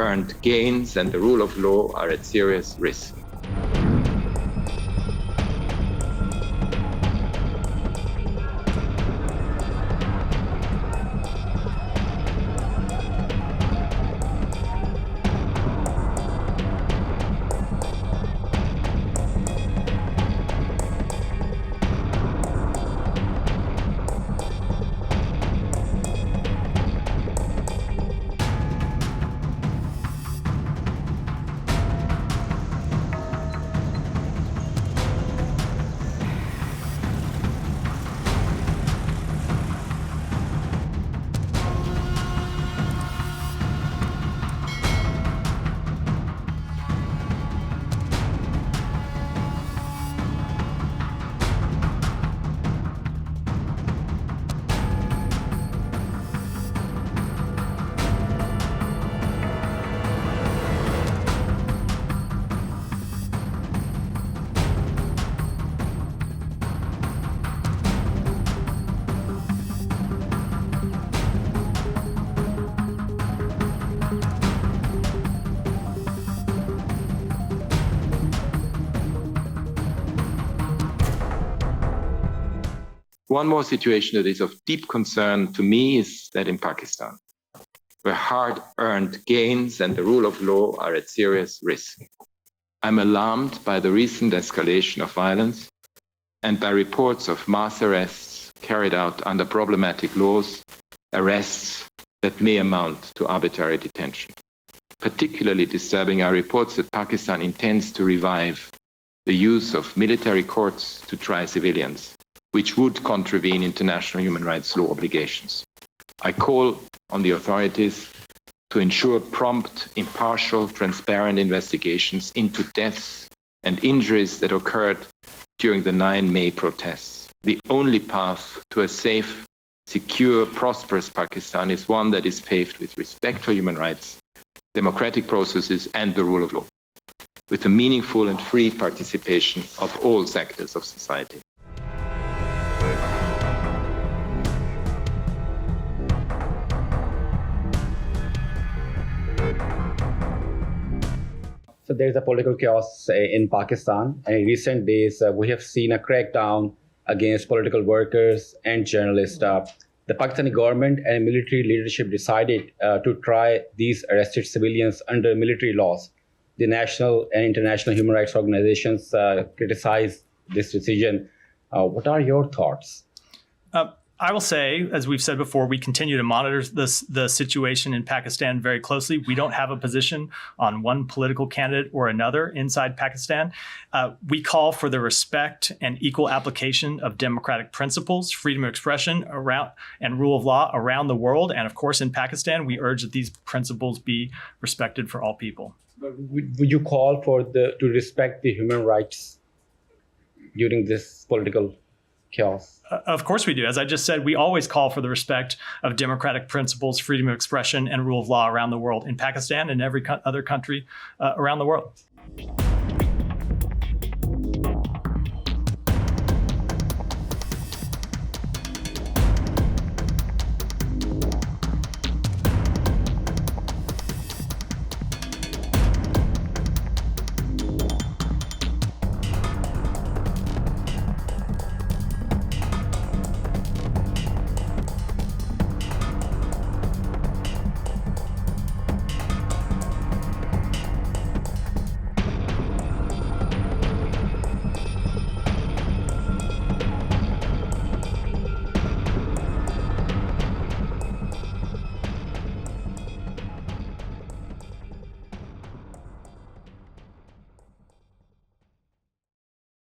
hard-earned gains and the rule of law are at serious risk. One more situation that is of deep concern to me is that in Pakistan, where hard-earned gains and the rule of law are at serious risk. I'm alarmed by the recent escalation of violence and by reports of mass arrests carried out under problematic laws, arrests that may amount to arbitrary detention. Particularly disturbing are reports that Pakistan intends to revive the use of military courts to try civilians, which would contravene international human rights law obligations. I call on the authorities to ensure prompt, impartial, transparent investigations into deaths and injuries that occurred during the 9 May protests. The only path to a safe, secure, prosperous Pakistan is one that is paved with respect for human rights, democratic processes, and the rule of law, with the meaningful and free participation of all sectors of society. So there's a political chaos in Pakistan, and in recent days we have seen a crackdown against political workers and journalists. The Pakistani government and military leadership decided to try these arrested civilians under military laws. The national and international human rights organizations criticize this decision. What are your thoughts? I will say, as we've said before, we continue to monitor the situation in Pakistan very closely. We don't have a position on one political candidate or another inside Pakistan. We call for the respect and equal application of democratic principles, freedom of expression and rule of law around the world. And of course, in Pakistan, we urge that these principles be respected for all people. Would you call for to respect the human rights during this political chaos? Of course we do. As I just said, we always call for the respect of democratic principles, freedom of expression, and rule of law around the world, in Pakistan and every other country around the world.